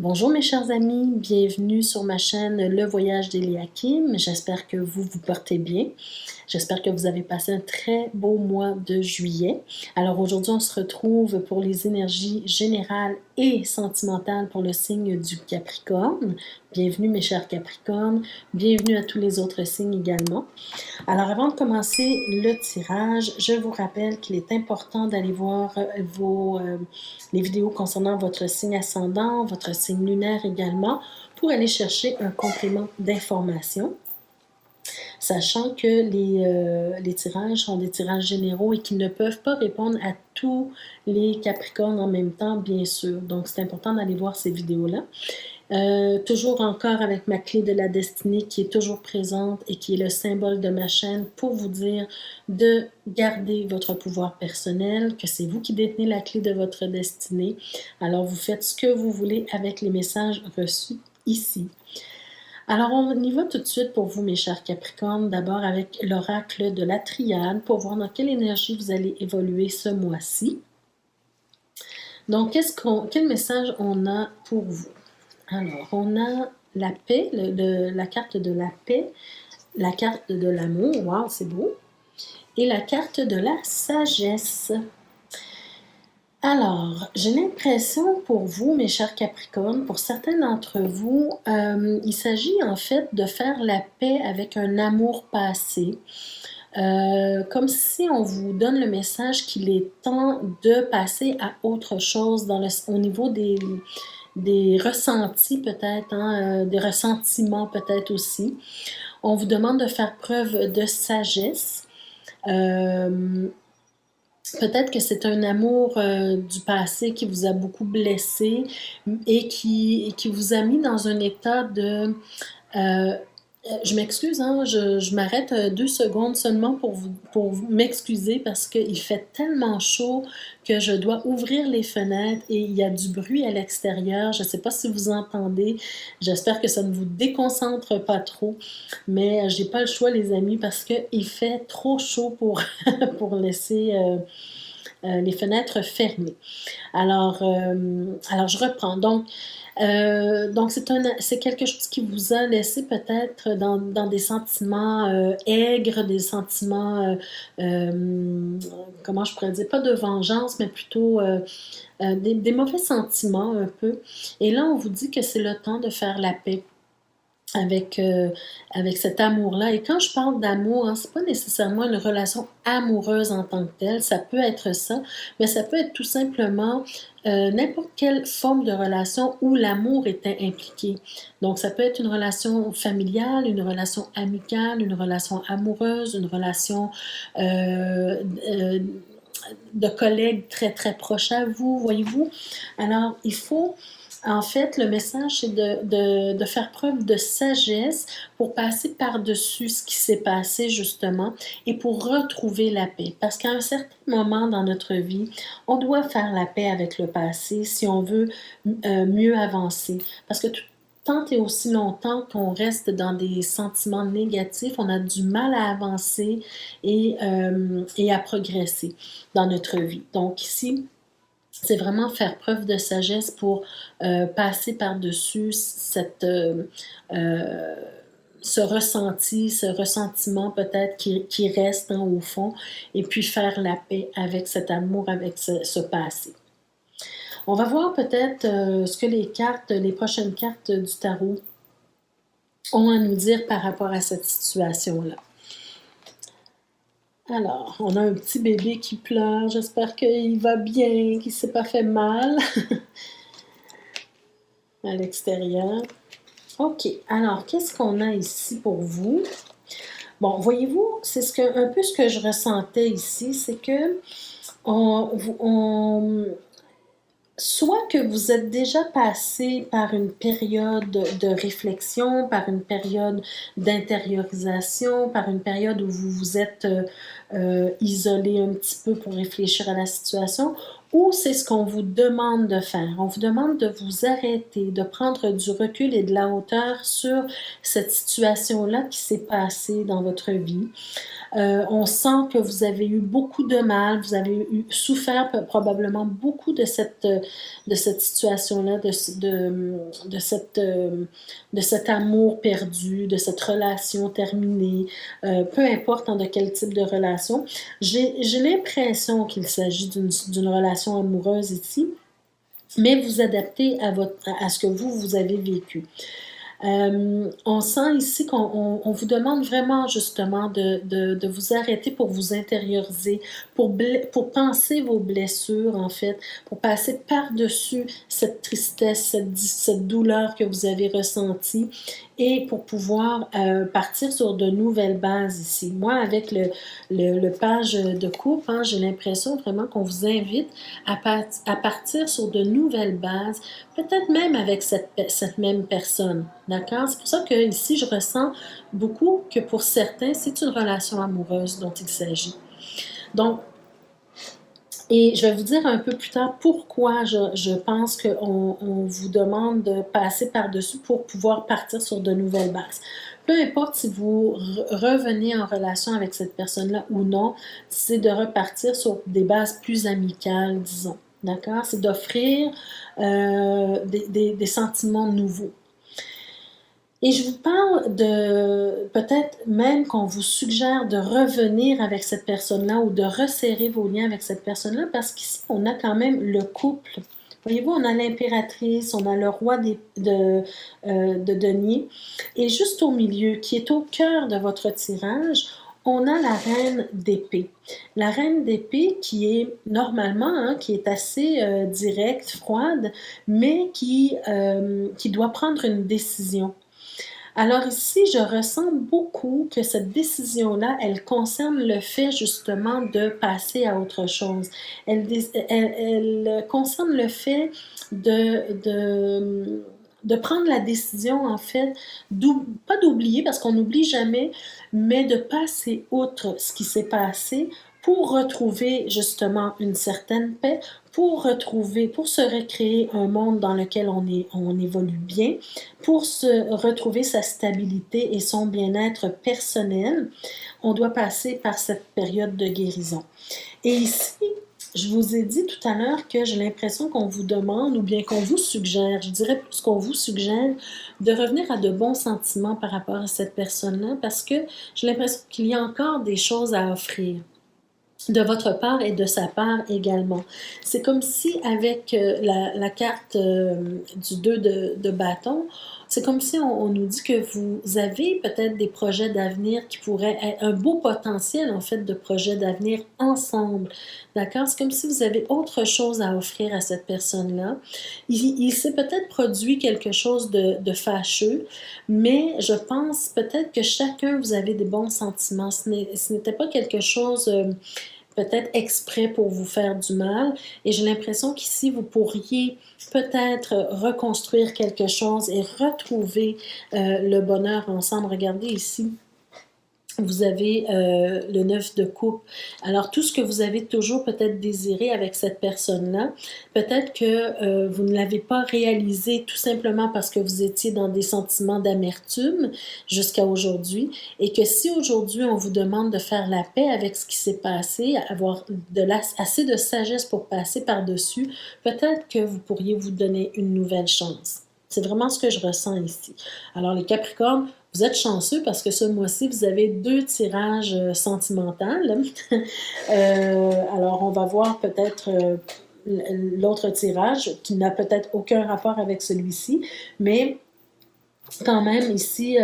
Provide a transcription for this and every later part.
Bonjour mes chers amis, bienvenue sur ma chaîne Le Voyage d'Eliakim. J'espère que vous vous portez bien. J'espère que vous avez passé un très beau mois de juillet. Alors aujourd'hui, on se retrouve pour les énergies générales et sentimentales pour le signe du Capricorne. Bienvenue mes chers Capricornes, bienvenue à tous les autres signes également. Alors avant de commencer le tirage, je vous rappelle qu'il est important d'aller voir les vidéos concernant votre signe ascendant, votre signe lunaire également, pour aller chercher un complément d'information. Sachant que les tirages sont des tirages généraux et qu'ils ne peuvent pas répondre à tous les Capricornes en même temps, bien sûr. Donc, c'est important d'aller voir ces vidéos-là. Toujours encore avec ma clé de la destinée qui est toujours présente et qui est le symbole de ma chaîne pour vous dire de garder votre pouvoir personnel, que c'est vous qui détenez la clé de votre destinée. Alors, vous faites ce que vous voulez avec les messages reçus ici. Alors, on y va tout de suite pour vous, mes chers Capricornes, d'abord avec l'oracle de la triade pour voir dans quelle énergie vous allez évoluer ce mois-ci. Donc, quel message on a pour vous? Alors, on a la paix, la carte de la paix, la carte de l'amour, wow, c'est beau, et la carte de la sagesse. Alors, j'ai l'impression pour vous, mes chers Capricornes, pour certains d'entre vous, il s'agit en fait de faire la paix avec un amour passé. Comme si on vous donne le message qu'il est temps de passer à autre chose au niveau des ressentis peut-être, hein, des ressentiments peut-être aussi. On vous demande de faire preuve de sagesse. Peut-être que c'est un amour du passé qui vous a beaucoup blessé et qui vous a mis dans un état de... je m'excuse, hein, je m'arrête 2 secondes seulement pour m'excuser parce qu'il fait tellement chaud que je dois ouvrir les fenêtres et il y a du bruit à l'extérieur. Je ne sais pas si vous entendez. J'espère que ça ne vous déconcentre pas trop, mais j'ai pas le choix, les amis, parce qu'il fait trop chaud pour, pour laisser les fenêtres fermées. Alors je reprends. Donc c'est quelque chose qui vous a laissé peut-être dans des sentiments aigres, des sentiments, comment je pourrais dire, pas de vengeance, mais plutôt des mauvais sentiments un peu. Et là, on vous dit que c'est le temps de faire la paix avec cet amour-là. Et quand je parle d'amour, hein, c'est pas nécessairement une relation amoureuse en tant que telle, ça peut être ça, mais ça peut être tout simplement n'importe quelle forme de relation où l'amour était impliqué. Donc, ça peut être une relation familiale, une relation amicale, une relation amoureuse, une relation de collègues très, très proches à vous, voyez-vous. Alors, il faut... En fait, le message, c'est de faire preuve de sagesse pour passer par-dessus ce qui s'est passé, justement, et pour retrouver la paix. Parce qu'à un certain moment dans notre vie, on doit faire la paix avec le passé si on veut mieux avancer. Parce que tant et aussi longtemps qu'on reste dans des sentiments négatifs, on a du mal à avancer et à progresser dans notre vie. Donc ici, c'est vraiment faire preuve de sagesse pour passer par-dessus ce ressenti, ce ressentiment peut-être qui reste au fond, et puis faire la paix avec cet amour, avec ce passé. On va voir peut-être ce que les prochaines cartes du tarot ont à nous dire par rapport à cette situation-là. Alors, on a un petit bébé qui pleure. J'espère qu'il va bien, qu'il ne s'est pas fait mal à l'extérieur. OK. Alors, qu'est-ce qu'on a ici pour vous? Bon, voyez-vous, c'est un peu ce que je ressentais ici, c'est que soit que vous êtes déjà passé par une période de réflexion, par une période d'intériorisation, par une période où vous vous êtes isolé un petit peu pour réfléchir à la situation, ou c'est ce qu'on vous demande de faire. On vous demande de vous arrêter, de prendre du recul et de la hauteur sur cette situation-là qui s'est passée dans votre vie. On sent que vous avez eu beaucoup de mal, vous avez souffert probablement beaucoup de cette situation-là, de cet amour perdu, de cette relation terminée, peu importe de quel type de relation. J'ai l'impression qu'il s'agit d'une relation amoureuse ici, mais vous adaptez à ce que vous avez vécu. On sent ici qu'on vous demande vraiment justement de vous arrêter pour vous intérioriser, pour penser vos blessures en fait, pour passer par-dessus cette tristesse, cette douleur que vous avez ressentie et pour pouvoir partir sur de nouvelles bases ici. Moi, avec le page de couple, hein, j'ai l'impression vraiment qu'on vous invite à partir sur de nouvelles bases, peut-être même avec cette même personne, d'accord? C'est pour ça que ici, je ressens beaucoup que pour certains, c'est une relation amoureuse dont il s'agit. Donc, et je vais vous dire un peu plus tard pourquoi je pense qu'on vous demande de passer par-dessus pour pouvoir partir sur de nouvelles bases. Peu importe si vous revenez en relation avec cette personne-là ou non, c'est de repartir sur des bases plus amicales, disons. D'accord? C'est d'offrir des sentiments nouveaux. Et je vous parle de peut-être même qu'on vous suggère de revenir avec cette personne-là ou de resserrer vos liens avec cette personne-là parce qu'ici, on a quand même le couple. Voyez-vous, on a l'impératrice, on a le roi de denier. Et juste au milieu, qui est au cœur de votre tirage, on a la reine d'épée. La reine d'épée qui est normalement, hein, qui est assez directe, froide, mais qui doit prendre une décision. Alors ici, je ressens beaucoup que cette décision-là, elle concerne le fait justement de passer à autre chose. Elle concerne le fait de prendre la décision, en fait, pas d'oublier, parce qu'on n'oublie jamais, mais de passer outre ce qui s'est passé pour retrouver justement une certaine paix, pour se recréer un monde dans lequel on évolue bien, pour se retrouver sa stabilité et son bien-être personnel, on doit passer par cette période de guérison. Et ici, je vous ai dit tout à l'heure que j'ai l'impression qu'on vous demande, ou bien qu'on vous suggère, je dirais plus qu'on vous suggère, de revenir à de bons sentiments par rapport à cette personne-là, parce que j'ai l'impression qu'il y a encore des choses à offrir de votre part et de sa part également. C'est comme si avec la carte du 2 de bâton, c'est comme si on nous dit que vous avez peut-être des projets d'avenir qui pourraient être un beau potentiel en fait de projets d'avenir ensemble. D'accord? C'est comme si vous avez autre chose à offrir à cette personne-là. Il s'est peut-être produit quelque chose de fâcheux, mais je pense peut-être que chacun vous avez des bons sentiments. Ce n'était pas quelque chose peut-être exprès pour vous faire du mal. Et j'ai l'impression qu'ici, vous pourriez peut-être reconstruire quelque chose et retrouver le bonheur ensemble. Regardez ici. Vous avez le 9 de coupe. Alors, tout ce que vous avez toujours peut-être désiré avec cette personne-là, peut-être que vous ne l'avez pas réalisé tout simplement parce que vous étiez dans des sentiments d'amertume jusqu'à aujourd'hui et que si aujourd'hui on vous demande de faire la paix avec ce qui s'est passé, avoir assez de sagesse pour passer par-dessus, peut-être que vous pourriez vous donner une nouvelle chance. C'est vraiment ce que je ressens ici. Alors, les Capricornes, vous êtes chanceux parce que ce mois-ci, vous avez 2 tirages sentimentaux. Alors, on va voir peut-être l'autre tirage qui n'a peut-être aucun rapport avec celui-ci, mais quand même, ici,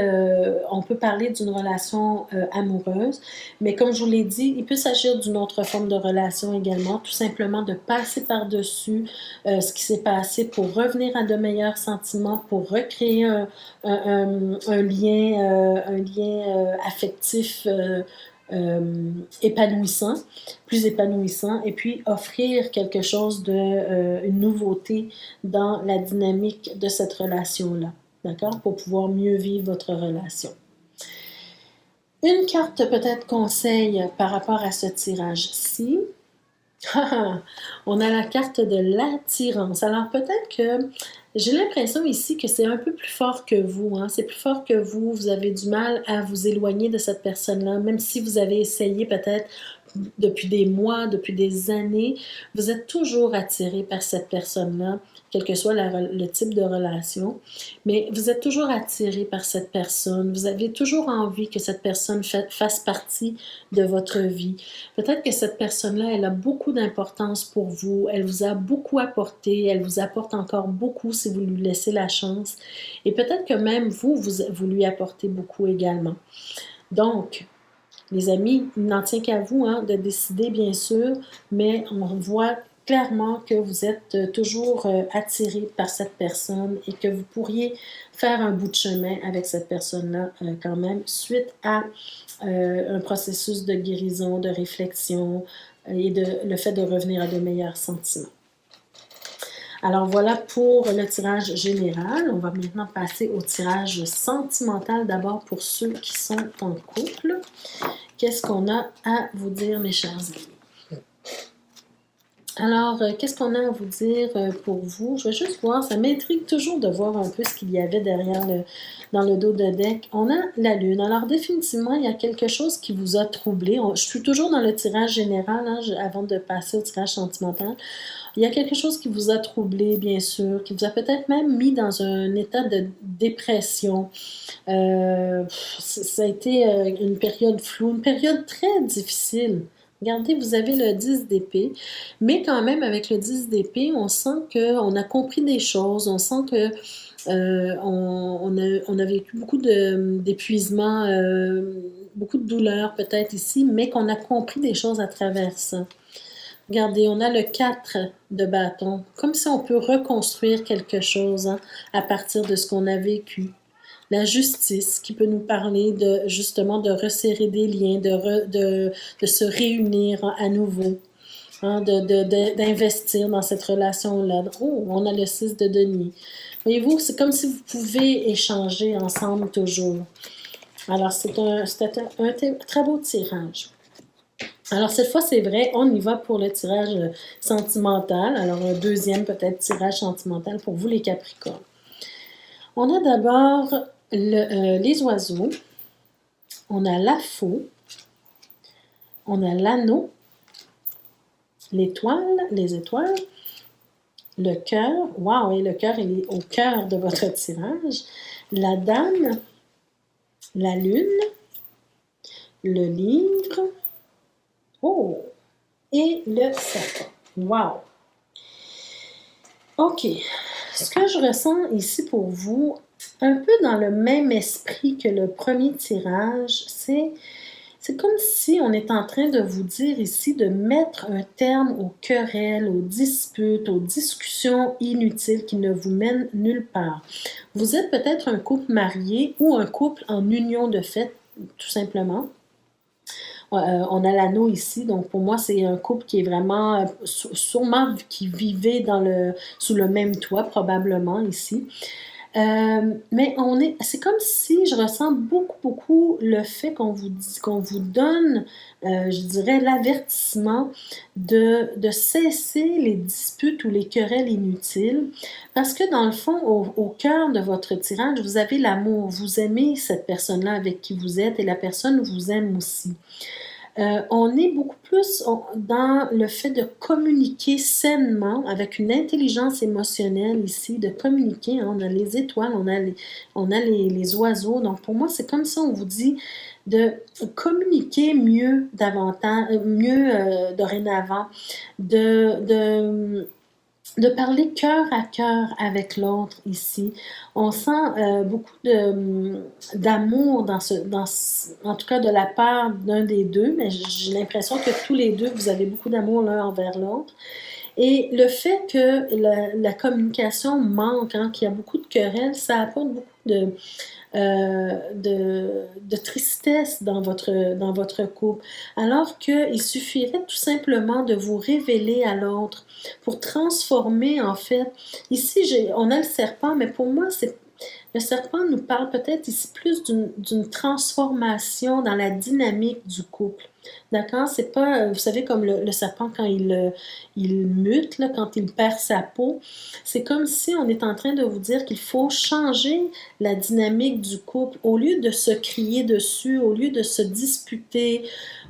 on peut parler d'une relation amoureuse, mais comme je vous l'ai dit, il peut s'agir d'une autre forme de relation également, tout simplement de passer par-dessus ce qui s'est passé pour revenir à de meilleurs sentiments, pour recréer un lien affectif épanouissant, plus épanouissant, et puis offrir quelque chose une nouveauté dans la dynamique de cette relation-là. D'accord? Pour pouvoir mieux vivre votre relation. Une carte peut-être conseil par rapport à ce tirage-ci. On a la carte de l'attirance. Alors peut-être que j'ai l'impression ici que c'est un peu plus fort que vous, hein. C'est plus fort que vous. Vous avez du mal à vous éloigner de cette personne-là, même si vous avez essayé peut-être depuis des mois, depuis des années, vous êtes toujours attiré par cette personne-là, quel que soit le type de relation, mais vous êtes toujours attiré par cette personne. Vous avez toujours envie que cette personne fasse partie de votre vie. Peut-être que cette personne-là, elle a beaucoup d'importance pour vous, elle vous a beaucoup apporté, elle vous apporte encore beaucoup si vous lui laissez la chance. Et peut-être que même vous lui apportez beaucoup également. Donc, les amis, il n'en tient qu'à vous hein, de décider, bien sûr, mais on voit clairement que vous êtes toujours attiré par cette personne et que vous pourriez faire un bout de chemin avec cette personne-là quand même, suite à un processus de guérison, de réflexion et le fait de revenir à de meilleurs sentiments. Alors voilà pour le tirage général. On va maintenant passer au tirage sentimental d'abord pour ceux qui sont en couple. Qu'est-ce qu'on a à vous dire, mes chers amis? Alors, qu'est-ce qu'on a à vous dire pour vous? Je vais juste voir, ça m'intrigue toujours de voir un peu ce qu'il y avait derrière dans le dos de deck. On a la Lune. Alors, définitivement, il y a quelque chose qui vous a troublé. Je suis toujours dans le tirage général, hein, avant de passer au tirage sentimental. Il y a quelque chose qui vous a troublé, bien sûr, qui vous a peut-être même mis dans un état de dépression. Ça a été une période floue, une période très difficile. Regardez, vous avez le 10 d'épée, mais quand même, avec le 10 d'épée, on sent qu'on a compris des choses, on sent que on a vécu beaucoup d'épuisement, beaucoup de douleur peut-être ici, mais qu'on a compris des choses à travers ça. Regardez, on a le 4 de bâton, comme si on peut reconstruire quelque chose hein, à partir de ce qu'on a vécu. La justice qui peut nous parler de justement de resserrer des liens, de se réunir à nouveau, hein, d'investir dans cette relation-là. Oh, on a le 6 de denier. Voyez-vous, c'est comme si vous pouvez échanger ensemble toujours. Alors, c'était un très beau tirage. Alors, cette fois, c'est vrai, on y va pour le tirage sentimental. Alors, un deuxième peut-être tirage sentimental pour vous, les Capricornes. On a d'abord les oiseaux, on a la faux, on a l'anneau, l'étoile, les étoiles, le cœur, waouh, et le cœur il est au cœur de votre tirage, la dame, la lune, le livre, oh, et le serpent. Waouh! OK. Ce que je ressens ici pour vous, un peu dans le même esprit que le premier tirage, c'est comme si on est en train de vous dire ici de mettre un terme aux querelles, aux disputes, aux discussions inutiles qui ne vous mènent nulle part. Vous êtes peut-être un couple marié ou un couple en union de fait, tout simplement. On a l'anneau ici, donc pour moi, c'est un couple qui est vraiment, sûrement qui vivait sous le même toit, probablement ici. Mais c'est comme si je ressens beaucoup, beaucoup le fait qu'on vous donne, je dirais, l'avertissement de cesser les disputes ou les querelles inutiles. Parce que dans le fond, au cœur de votre tirage, vous avez l'amour. Vous aimez cette personne-là avec qui vous êtes et la personne vous aime aussi. On est beaucoup plus dans le fait de communiquer sainement, avec une intelligence émotionnelle ici, de communiquer. Hein, on a les étoiles, on a les oiseaux. Donc, pour moi, c'est comme ça, on vous dit de communiquer mieux davantage, mieux dorénavant, de parler cœur à cœur avec l'autre ici. On sent beaucoup d'amour en tout cas de la part d'un des deux, mais j'ai l'impression que tous les deux, vous avez beaucoup d'amour l'un envers l'autre. Et le fait que la communication manque, hein, qu'il y a beaucoup de querelles, ça apporte beaucoup de tristesse dans votre couple. Alors qu'il suffirait tout simplement de vous révéler à l'autre pour transformer, en fait. Ici, on a le serpent, mais pour moi, le serpent nous parle peut-être ici plus d'une transformation dans la dynamique du couple. D'accord? C'est pas, vous savez, comme le serpent quand il mute, là, quand il perd sa peau, c'est comme si on est en train de vous dire qu'il faut changer la dynamique du couple. Au lieu de se crier dessus, au lieu de se disputer,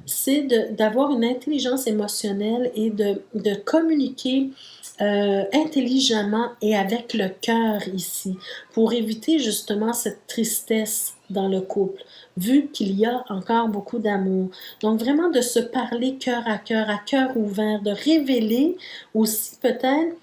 c'est d'avoir une intelligence émotionnelle et de communiquer intelligemment et avec le cœur ici, pour éviter justement cette tristesse dans le couple, vu qu'il y a encore beaucoup d'amour. Donc vraiment de se parler à cœur ouvert, de révéler aussi peut-être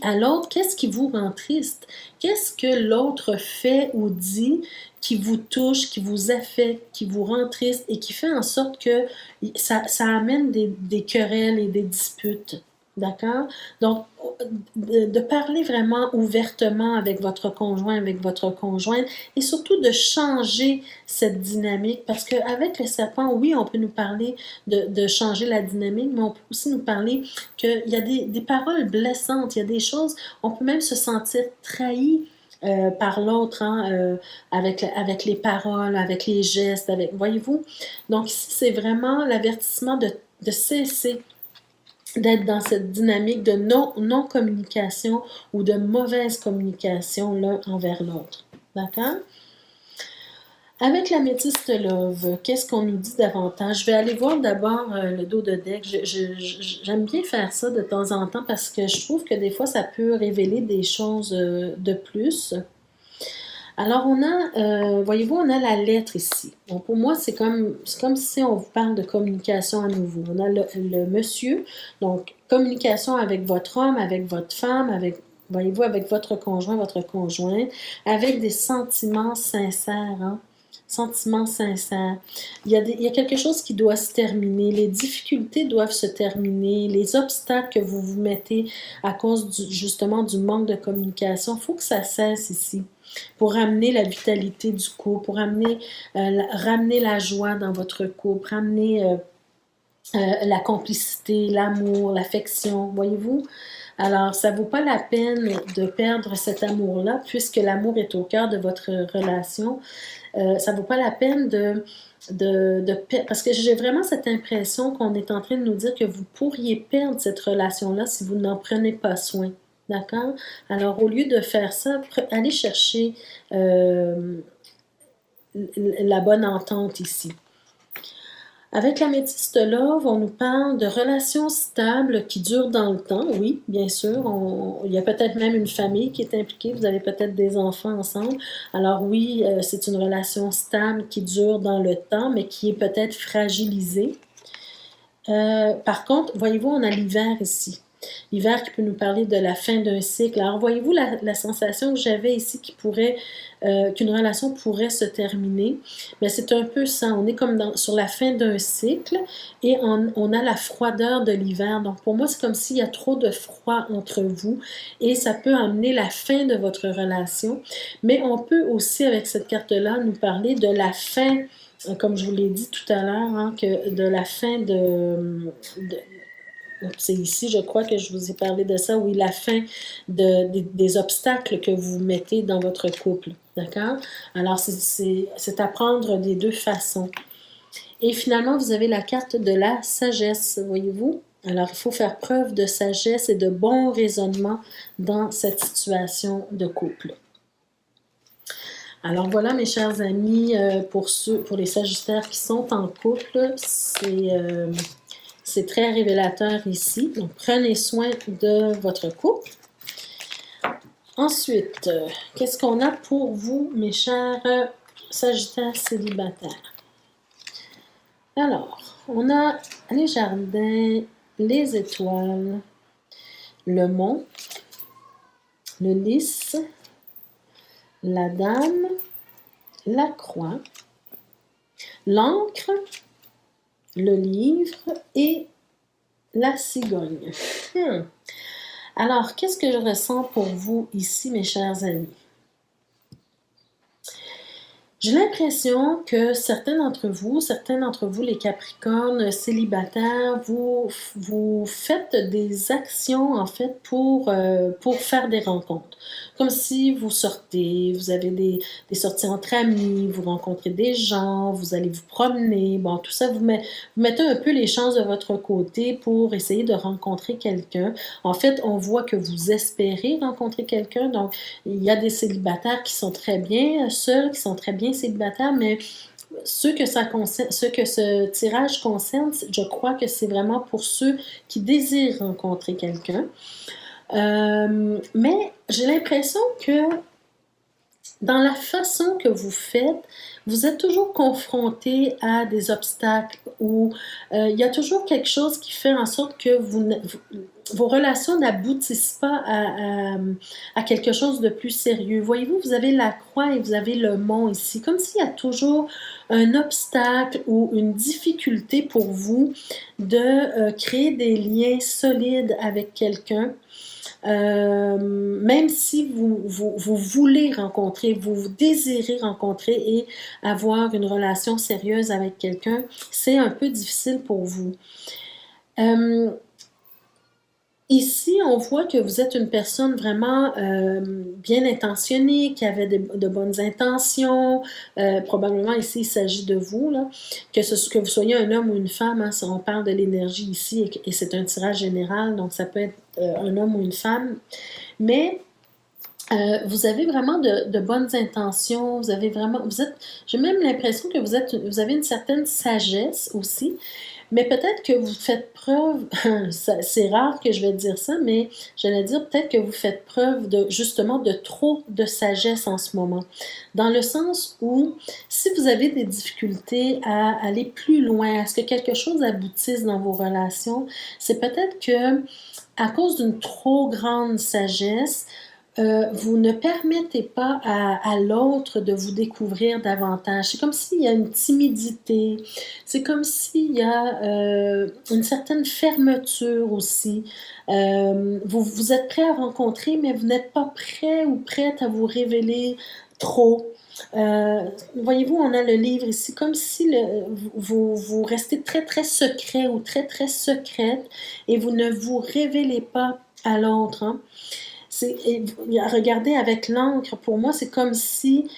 à l'autre, qu'est-ce qui vous rend triste? Qu'est-ce que l'autre fait ou dit qui vous touche, qui vous affecte, qui vous rend triste et qui fait en sorte que ça amène des querelles et des disputes? D'accord? Donc, de parler vraiment ouvertement avec votre conjoint, avec votre conjointe, et surtout de changer cette dynamique, parce qu'avec le serpent, oui, on peut nous parler de changer la dynamique, mais on peut aussi nous parler qu'il y a des paroles blessantes, il y a des choses, on peut même se sentir trahi par l'autre, hein, avec les paroles, avec les gestes, voyez-vous? Donc ici, c'est vraiment l'avertissement de cesser d'être dans cette dynamique de non-communication ou de mauvaise communication l'un envers l'autre. D'accord? Avec l'améthyste love, qu'est-ce qu'on nous dit davantage? Je vais aller voir d'abord le dos de deck. J'aime bien faire ça de temps en temps parce que je trouve que des fois, ça peut révéler des choses de plus. Alors, voyez-vous, on a la lettre ici. Donc, pour moi, c'est comme si on vous parle de communication à nouveau. On a le monsieur, donc communication avec votre homme, avec votre femme, voyez-vous, avec votre conjoint, votre conjointe, avec des sentiments sincères, hein? Sentiments sincères. Il y a quelque chose qui doit se terminer. Les difficultés doivent se terminer. Les obstacles que vous vous mettez à cause justement du manque de communication, il faut que ça cesse ici pour ramener la vitalité du couple, pour ramener la joie dans votre couple, ramener la complicité, l'amour, l'affection, voyez-vous? Alors, ça ne vaut pas la peine de perdre cet amour-là, puisque l'amour est au cœur de votre relation. Ça ne vaut pas la peine parce que j'ai vraiment cette impression qu'on est en train de nous dire que vous pourriez perdre cette relation-là si vous n'en prenez pas soin. D'accord? Alors, au lieu de faire ça, allez chercher la bonne entente ici. Avec l'améthyste love, on nous parle de relations stables qui durent dans le temps. Oui, bien sûr. Il y a peut-être même une famille qui est impliquée. Vous avez peut-être des enfants ensemble. Alors oui, c'est une relation stable qui dure dans le temps, mais qui est peut-être fragilisée. Par contre, voyez-vous, on a l'hiver ici. L'hiver qui peut nous parler de la fin d'un cycle. Alors, voyez-vous la sensation que j'avais ici qu'une relation pourrait se terminer. Mais c'est un peu ça. On est comme sur la fin d'un cycle et on a la froideur de l'hiver. Donc, pour moi, c'est comme s'il y a trop de froid entre vous et ça peut amener la fin de votre relation. Mais on peut aussi, avec cette carte-là, nous parler de la fin, comme je vous l'ai dit tout à l'heure, hein, que de la fin c'est ici, je crois que je vous ai parlé de ça, oui, la fin des obstacles que vous mettez dans votre couple, d'accord? Alors, c'est à prendre des deux façons. Et finalement, vous avez la carte de la sagesse, voyez-vous? Alors, il faut faire preuve de sagesse et de bon raisonnement dans cette situation de couple. Alors voilà, mes chers amis, pour les Sagittaires qui sont en couple, c'est très révélateur ici. Donc, prenez soin de votre couple. Ensuite, qu'est-ce qu'on a pour vous, mes chers Sagittaires célibataires? Alors, on a les jardins, les étoiles, le mont, le lys, la dame, la croix, l'encre, le livre et la cigogne. Alors, qu'est-ce que je ressens pour vous ici, mes chers amis? J'ai l'impression que certains d'entre vous, les Capricornes célibataires, vous faites des actions en fait pour faire des rencontres. Comme si vous sortez, vous avez des sorties entre amis, vous rencontrez des gens, vous allez vous promener. Bon, tout ça, vous mettez un peu les chances de votre côté pour essayer de rencontrer quelqu'un. En fait, on voit que vous espérez rencontrer quelqu'un, donc il y a des célibataires qui sont très bien seuls, qui sont très bien célibataires, mais ceux que ce tirage concerne, je crois que c'est vraiment pour ceux qui désirent rencontrer quelqu'un. Mais j'ai l'impression que dans la façon que vous faites, vous êtes toujours confronté à des obstacles ou il y a toujours quelque chose qui fait en sorte que vos relations n'aboutissent pas à quelque chose de plus sérieux. Voyez-vous, vous avez la croix et vous avez le mont ici, comme s'il y a toujours un obstacle ou une difficulté pour vous de créer des liens solides avec quelqu'un. Même si vous voulez rencontrer, vous désirez rencontrer et avoir une relation sérieuse avec quelqu'un, c'est un peu difficile pour vous. Ici, on voit que vous êtes une personne vraiment bien intentionnée, qui avait de bonnes intentions. Probablement ici, il s'agit de vous, là. Que vous soyez un homme ou une femme, hein, si on parle de l'énergie ici, et c'est un tirage général, donc ça peut être un homme ou une femme. Mais vous avez vraiment de bonnes intentions, j'ai même l'impression que vous avez une certaine sagesse aussi. Mais peut-être que vous faites preuve, c'est rare que je vais dire ça, mais j'allais dire peut-être que vous faites preuve justement de trop de sagesse en ce moment. Dans le sens où, si vous avez des difficultés à aller plus loin, à ce que quelque chose aboutisse dans vos relations, c'est peut-être que, à cause d'une trop grande sagesse, vous ne permettez pas à l'autre de vous découvrir davantage. C'est comme s'il y a une timidité, c'est comme s'il y a une certaine fermeture aussi. Vous êtes prêt à rencontrer, mais vous n'êtes pas prêt ou prête à vous révéler trop. Voyez-vous, on a le livre ici, comme si vous restez très très secret ou très très secrète et vous ne vous révélez pas à l'autre. Hein. Regardez avec l'encre, pour moi, c'est comme si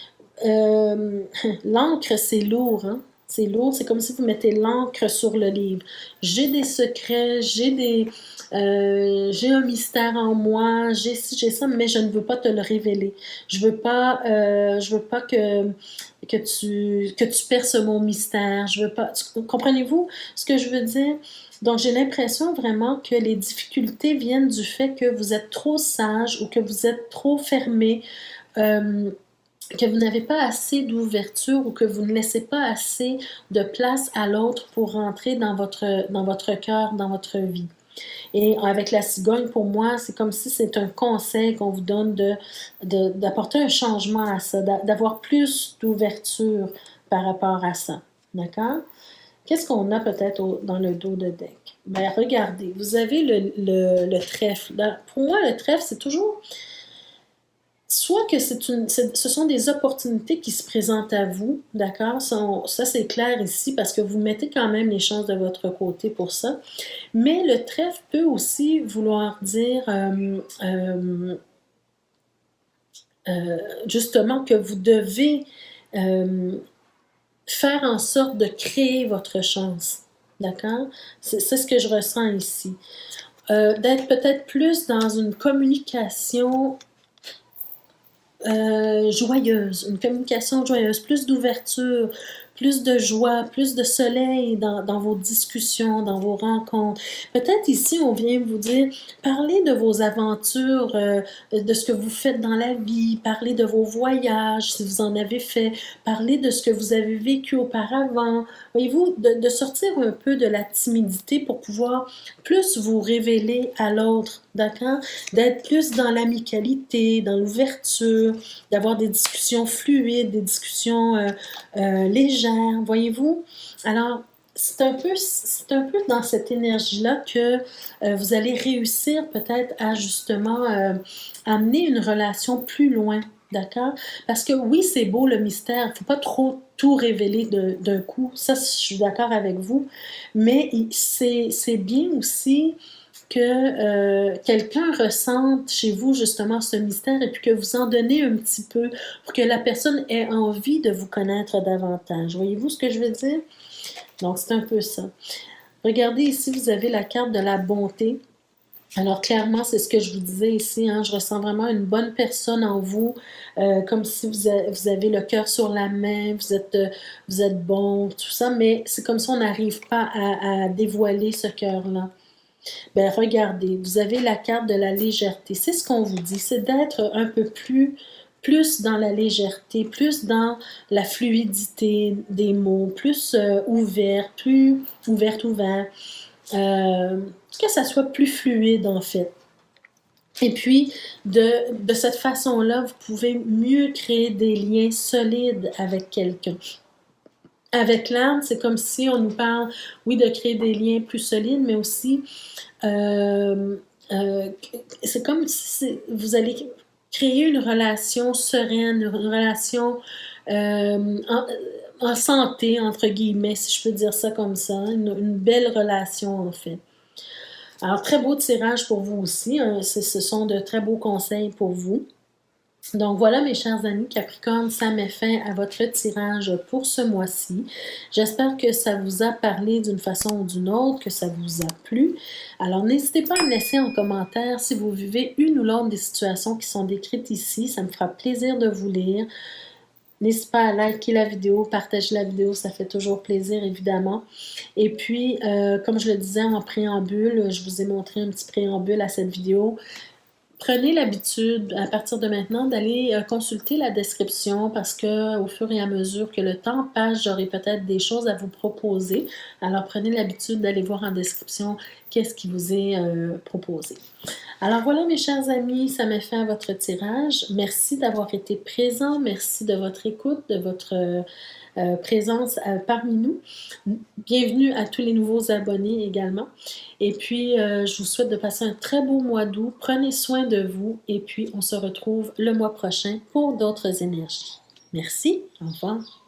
l'encre, c'est lourd, hein? C'est lourd, c'est comme si vous mettez l'encre sur le livre. J'ai des secrets, j'ai un mystère en moi, j'ai ci, j'ai ça, mais je ne veux pas te le révéler. Je veux pas que tu perces mon mystère. Je veux pas. Comprenez-vous ce que je veux dire? Donc, j'ai l'impression vraiment que les difficultés viennent du fait que vous êtes trop sage ou que vous êtes trop fermé, que vous n'avez pas assez d'ouverture ou que vous ne laissez pas assez de place à l'autre pour rentrer dans votre cœur, dans votre vie. Et avec la cigogne, pour moi, c'est comme si c'est un conseil qu'on vous donne d'apporter un changement à ça, d'avoir plus d'ouverture par rapport à ça. D'accord? Qu'est-ce qu'on a peut-être dans le dos de deck? Ben, regardez, vous avez le trèfle. Pour moi, le trèfle, c'est toujours soit que ce sont des opportunités qui se présentent à vous, d'accord? Ça, c'est clair ici parce que vous mettez quand même les chances de votre côté pour ça. Mais le trèfle peut aussi vouloir dire justement que vous devez faire en sorte de créer votre chance, d'accord? C'est ce que je ressens ici. D'être peut-être plus dans une communication joyeuse, une communication joyeuse, plus d'ouverture, plus de joie, plus de soleil dans vos discussions, dans vos rencontres. Peut-être ici, on vient vous dire, parlez de vos aventures, de ce que vous faites dans la vie, parlez de vos voyages, si vous en avez fait, parlez de ce que vous avez vécu auparavant. Voyez-vous, de sortir un peu de la timidité pour pouvoir plus vous révéler à l'autre, d'accord? D'être plus dans l'amicalité, dans l'ouverture, d'avoir des discussions fluides, des discussions légères, voyez-vous? Alors, c'est un peu dans cette énergie-là que vous allez réussir peut-être à justement amener une relation plus loin, D'accord? Parce que oui, c'est beau le mystère, il ne faut pas trop tout révéler d'un coup. Ça, je suis d'accord avec vous. Mais c'est bien aussi que quelqu'un ressente chez vous justement ce mystère et puis que vous en donnez un petit peu pour que la personne ait envie de vous connaître davantage. Voyez-vous ce que je veux dire? Donc, c'est un peu ça. Regardez ici, vous avez la carte de la bonté. Alors clairement, c'est ce que je vous disais ici, hein, je ressens vraiment une bonne personne en vous, comme si vous avez le cœur sur la main, vous êtes bon, tout ça, mais c'est comme si on n'arrive pas à dévoiler ce cœur-là. Ben regardez, vous avez la carte de la légèreté. C'est ce qu'on vous dit, c'est d'être un peu plus dans la légèreté, plus dans la fluidité des mots, plus ouvert, ouvert. Que ça soit plus fluide en fait. Et puis, de cette façon-là, vous pouvez mieux créer des liens solides avec quelqu'un. Avec l'âme, c'est comme si on nous parle, oui, de créer des liens plus solides, mais aussi, euh, euh, c'est comme si vous allez créer une relation sereine, une relation en, en santé, entre guillemets, si je peux dire ça comme ça, une belle relation en fait. Alors, très beau tirage pour vous aussi, hein. Ce sont de très beaux conseils pour vous. Donc voilà mes chers amis Capricorne, ça met fin à votre tirage pour ce mois-ci. J'espère que ça vous a parlé d'une façon ou d'une autre, que ça vous a plu. Alors n'hésitez pas à me laisser en commentaire si vous vivez une ou l'autre des situations qui sont décrites ici. Ça me fera plaisir de vous lire. N'hésitez pas à liker la vidéo, partager la vidéo, ça fait toujours plaisir évidemment. Et puis, comme je le disais en préambule, je vous ai montré un petit préambule à cette vidéo. Prenez l'habitude, à partir de maintenant, d'aller consulter la description parce que au fur et à mesure que le temps passe, j'aurai peut-être des choses à vous proposer. Alors, prenez l'habitude d'aller voir en description qu'est-ce qui vous est proposé. Alors voilà mes chers amis, ça met fin à votre tirage. Merci d'avoir été présent, merci de votre écoute, de votre présence parmi nous. Bienvenue à tous les nouveaux abonnés également. Et puis, je vous souhaite de passer un très beau mois d'août. Prenez soin de vous et puis on se retrouve le mois prochain pour d'autres énergies. Merci, au revoir.